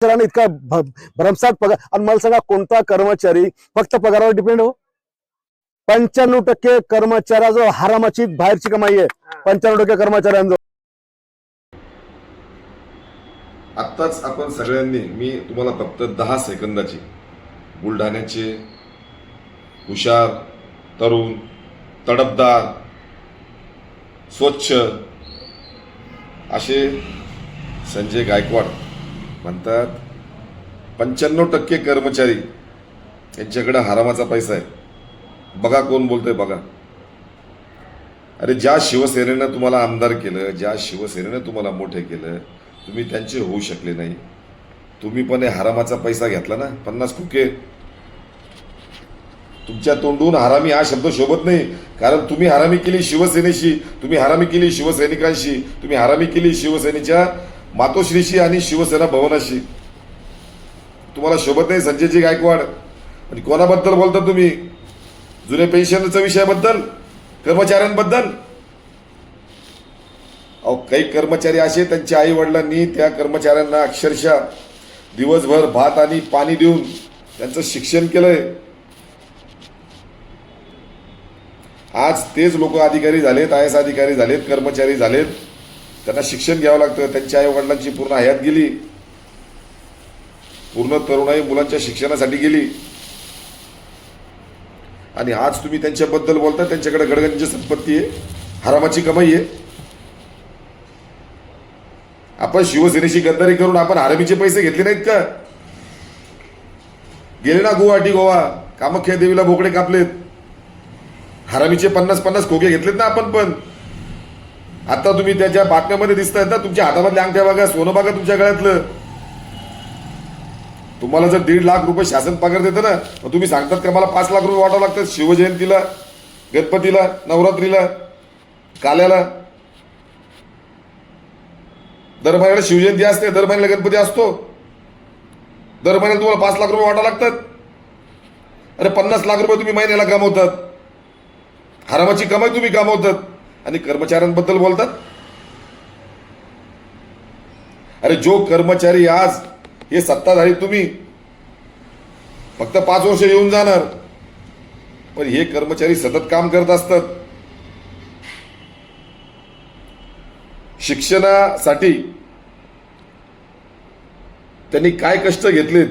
कर्मचाऱ्यांना इतका भरमसाठ पगार, आणि मला सांगा कोणता कर्मचारी फक्त पगारावर डिपेंड हो? 95% कर्मचाऱ्याजवळ हरामाची बाहेरची कमाई आहे. 95% कर्मचाऱ्यांजवळ. आत्ताच आपण सगळ्यांनी, मी तुम्हाला फक्त 10 सेकंदाची बुलढाण्याचे हुशार, तरुण, तडफदार, स्वच्छ असे संजय गायकवाड म्हणतात 95% कर्मचारी यांच्याकडे हरामाचा पैसा आहे. बघा कोण बोलतंय बघा. अरे ज्या शिवसेनेनं तुम्हाला आमदार केलं, ज्या शिवसेनेनं तुम्हाला मोठे केलं, तुम्ही त्यांचे होऊ शकले नाही. तुम्ही पण हरामाचा पैसा घेतला ना. 50 खोके. तुमच्या तोंडून हरामी हा शब्द शोभत नाही, कारण तुम्ही हरामी केली शिवसेनेशी, तुम्ही हरामी केली शिवसैनिकांशी, तुम्ही हरामी केली शिवसेनेच्या मातोश्रीशी आणि शिवसेना भवनाशी. तुम्हाला शोभत नाही संजयजी गायकवाड. आणि कोणाबद्दल बोलता तुम्ही? जुने पेन्शनच्या विषयाबद्दल, कर्मचाऱ्यांबद्दल. अहो काही कर्मचारी असे, त्यांच्या आई वडिलांनी त्या कर्मचाऱ्यांना अक्षरशः दिवसभर भात आणि पाणी देऊन त्यांचं शिक्षण केलंय. आज तेच लोक अधिकारी झालेत, IAS अधिकारी झालेत, कर्मचारी झालेत, त्यांना शिक्षण घ्यावं लागतं. त्यांच्या आई वडिलांची पूर्ण हयात गेली, पूर्ण तरुणाई मुलांच्या शिक्षणासाठी गेली, आणि आज तुम्ही त्यांच्याबद्दल बोलता. त्यांच्याकडे गडगंज संपत्ती आहे, हरामाची कमाई आहे. आपण शिवसेनेशी गद्दारी करून आपण हरामीचे पैसे घेतले नाहीत का? गेले ना गुवाहाटी, गोवा, कामाख्या देवीला बोकडे कापलेत, हरामीचे 50-50 खोके घेतलेत ना आपण पण. आता तुम्ही त्याच्या बातम्यामध्ये दिसतायत ना, तुमच्या हातामधल्या अंगठ्या बघा, सोनं बघा तुमच्या गळ्यातलं. तुम्हाला जर 1.5 लाख रुपये शासन पगार देतं ना, मग तुम्ही सांगतात का मला 5 लाख रुपये वाटावं लागतात शिवजयंतीला, गणपतीला, नवरात्रीला, काल्याला. दर महिन्याला शिवजयंती असते, दर महिन्याला गणपती असतो, दर महिन्याला तुम्हाला 5 लाख रुपये वाटावं लागतात. अरे 50 लाख रुपये तुम्ही महिन्याला कमवतात, हरामाची कमाई तुम्ही कमवतात, आणि कर्मचाऱ्यांबद्दल बोलतात. अरे जो कर्मचारी आज हे सत्ताधारी, तुम्ही फक्त 5 वर्ष येऊन जाणार, पण हे कर्मचारी सतत काम करत असतात. शिक्षणासाठी त्यांनी काय कष्ट घेतलेत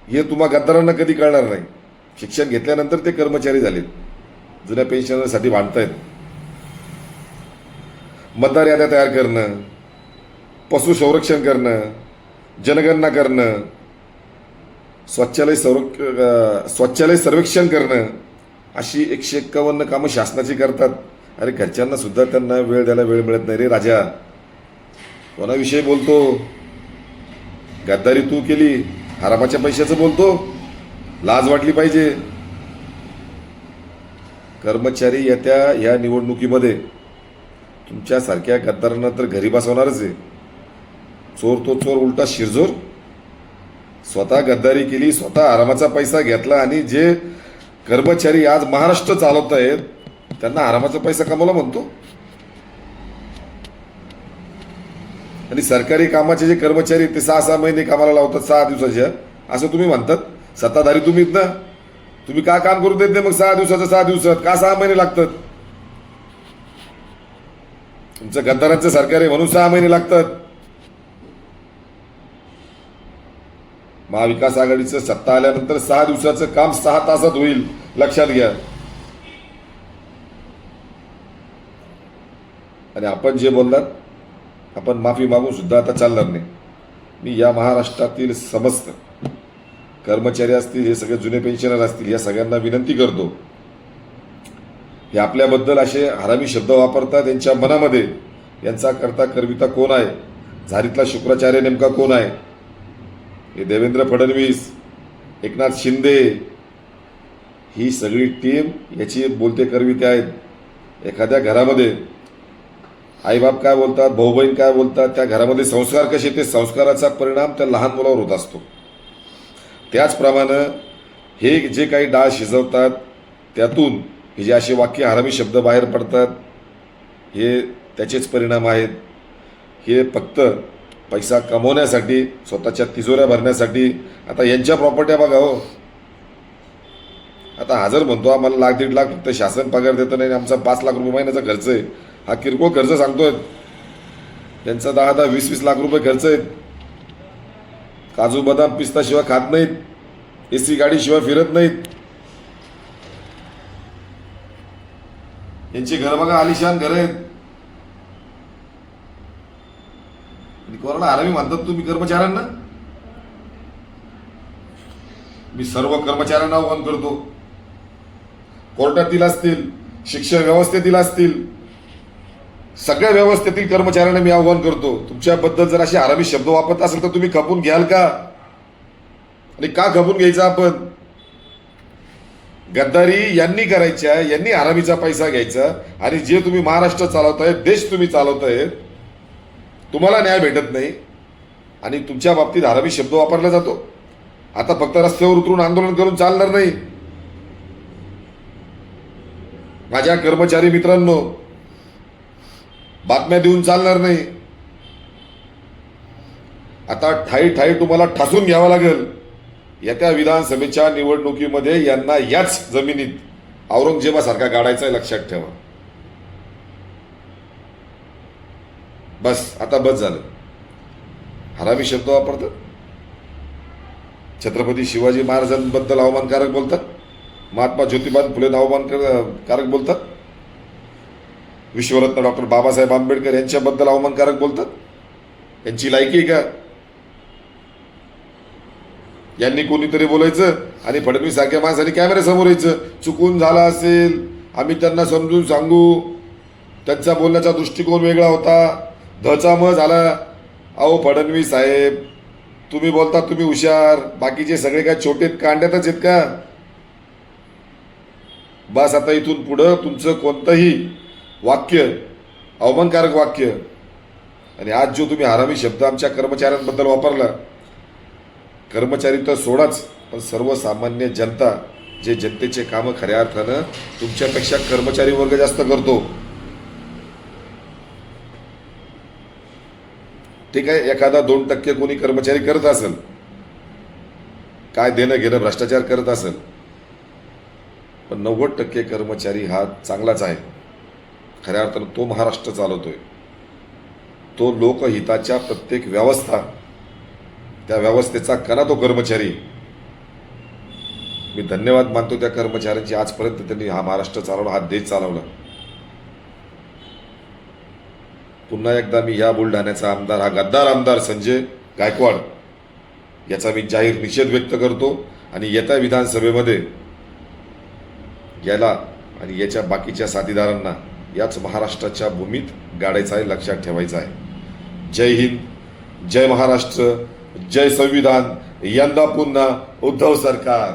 हे तुम्हा गद्दारांना कधी कळणार नाही. शिक्षण घेतल्यानंतर ते कर्मचारी झालेत, जुन्या पेन्शनसाठी भांडतायत. मतदार याद्या तयार करणं, पशु संरक्षण करणं, जनगणना करणं, स्वच्छालय सर्वेक्षण करणं, अशी 151 कामं शासनाची करतात. अरे घरच्यांना सुद्धा त्यांना वेळ द्यायला वेळ मिळत नाही रे राजा. कोणाविषयी बोलतो? गद्दारी तू केली, हरामाच्या पैशाचं बोलतो. लाज वाटली पाहिजे. कर्मचारी येत्या या निवडणुकीमध्ये तुमच्यासारख्या गद्दारांना तर घरी बसवणारच आहे. चोर तो चोर उलटा शिरजोर. स्वतः गद्दारी केली, स्वतः हरामाचा पैसा घेतला, आणि जे कर्मचारी आज महाराष्ट्र चालवत आहेत त्यांना हरामाचा पैसा कमवला म्हणतो. आणि सरकारी कामाचे जे कर्मचारी ते 6-6 महिने कामाला लावतात, 6 दिवसाच्या, असं तुम्ही म्हणतात. सत्ताधारी तुम्हीच ना, तुम्ही का काम करू देत नाही मग 6 दिवसाचं 6 दिवसात का 6 महिने लागतात? तुमचं गद्दारांचं सरकार आहे म्हणून 6 महिने लागतात. महाविकास आघाडीचं सत्ता आल्यानंतर 6 दिवसाचं काम 6 तासात होईल, लक्षात घ्या. आणि आपण जे बोललात, आपण माफी मागून सुद्धा आता चालणार नाही. मी या महाराष्ट्रातील समस्त कर्मचारी असतील, हे सगळे जुने पेन्शनर असतील, या सगळ्यांना विनंती करतो, हे आपल्याबद्दल असे हरामी शब्द वापरतात. यांच्या मनामध्ये यांचा करता करविता कोण आहे, झारीतला शुक्राचार्य नेमका कोण आहे? हे देवेंद्र फडणवीस, एकनाथ शिंदे, ही सगळी टीम याची बोलते करविते आहेत. एखाद्या घरामध्ये आईबाप काय बोलतात, भाऊ बहीण काय बोलतात, त्या घरामध्ये संस्कार कसे, ते संस्काराचा परिणाम त्या लहान मुलावर होत असतो. त्याचप्रमाणे हे जे काही डाळ शिजवतात त्यातून हे जे असे वाक्य हरामी शब्द बाहेर पडतात, हे त्याचेच परिणाम आहेत. हे फक्त पैसा कमवण्यासाठी, स्वतःच्या तिजोऱ्या भरण्यासाठी. आता यांच्या प्रॉपर्ट्या बघा हो. आता हजर म्हणतो आम्हाला 1,00,000-1,50,000 फक्त शासन पगार देतं नाही, आमचा 5 लाख रुपये महिन्याचा खर्च आहे. हा किरकोळ खर्च सांगतोय. त्यांचा 10-10, 20-20 लाख रुपये खर्च आहेत. काजू बदाम पिस्ता शिवाय खात नाहीत, AC गाडी शिवाय फिरत नाहीत. यांची घर बघा, आलिशान घर आहेत. कोणाला हरामी म्हणतात तुम्ही कर्मचाऱ्यांना? मी सर्व कर्मचाऱ्यांना आव्हान करतो, कोर्टातील असतील, शिक्षण व्यवस्थेतील असतील, सगळ्या व्यवस्थेतील कर्मचाऱ्यांना मी आव्हान करतो, तुमच्याबद्दल जर असे आरामी शब्द वापरत असेल तर तुम्ही खपून घ्याल का? आणि का खपून घ्यायचं आपण? गद्दारी यांनी करायच्या, यांनी आरामीचा पैसा घ्यायचा, आणि जे तुम्ही महाराष्ट्र चालवताय, देश तुम्ही चालवताय, तुम्हाला न्याय भेटत नाही आणि तुमच्या बाबतीत आरामी शब्द वापरला जातो. आता फक्त रस्त्यावर उतरून आंदोलन करून चालणार नाही. माझ्या कर्मचारी मित्रांनो, बातम्या देऊन चालणार नाही. आता ठाई ठाई तुम्हाला ठासून घ्यावं लागेल. येत्या विधानसभेच्या निवडणुकीमध्ये यांना याच जमिनीत औरंगजेबासारखा गाडायचा आहे, लक्षात ठेवा. बस आता बस झालं. हरामी शब्द वापरतात. छत्रपती शिवाजी महाराजांबद्दल अवमानकारक बोलतात, महात्मा ज्योतिबा फुलेंना अवमानकारक बोलतात, विश्वरत्न डॉक्टर बाबासाहेब आंबेडकर यांच्याबद्दल अवमानकारक बोलतात. यांची लायकी का? यांनी कोणीतरी बोलायचं आणि फडणवीस सारख्या माणसाने कॅमेऱ्यासमोर यायचं. चुकून झाला असेल, आम्ही त्यांना समजून सांगू, त्यांचा बोलण्याचा दृष्टिकोन वेगळा होता, धचा म झाला. अहो फडणवीस साहेब, तुम्ही बोलता तुम्ही हुशार, बाकीचे सगळे काय छोटे कांड्यातच आहेत का? बस आता इथून पुढं तुमचं कोणतंही वाक्य अवमानकारक वाक्य, आणि आज जो तुम्ही हरामी शब्द आमच्या कर्मचाऱ्यांबद्दल वापरला, कर्मचारी तर सोडाच, पण सर्वसामान्य जनता, जे जनतेचे कामं खऱ्या अर्थानं तुमच्यापेक्षा कर्मचारी वर्ग जास्त करतो. ठीक आहे, एखादा 2% कोणी कर्मचारी करत असेल, काय देणं घेणं भ्रष्टाचार करत असेल, पण 90% कर्मचारी हा चांगलाच आहे. खऱ्या अर्थानं तो महाराष्ट्र चालवतोय. तो लोकहिताच्या प्रत्येक व्यवस्था, त्या व्यवस्थेचा कणा तो कर्मचारी. मी धन्यवाद मानतो त्या कर्मचाऱ्यांची. आजपर्यंत त्यांनी हा महाराष्ट्र चालवला, हा देश चालवला. पुन्हा एकदा मी या बुलढाण्याचा आमदार, हा गद्दार आमदार संजय गायकवाड, याचा मी जाहीर निषेध व्यक्त करतो. आणि येत्या विधानसभेमध्ये याला आणि याच्या बाकीच्या साथीदारांना याच महाराष्ट्राच्या भूमीत गाडायचं आहे, लक्षात ठेवायचं आहे. जय हिंद, जय महाराष्ट्र, जय संविधान. यंदा पुन्हा उद्धव सरकार.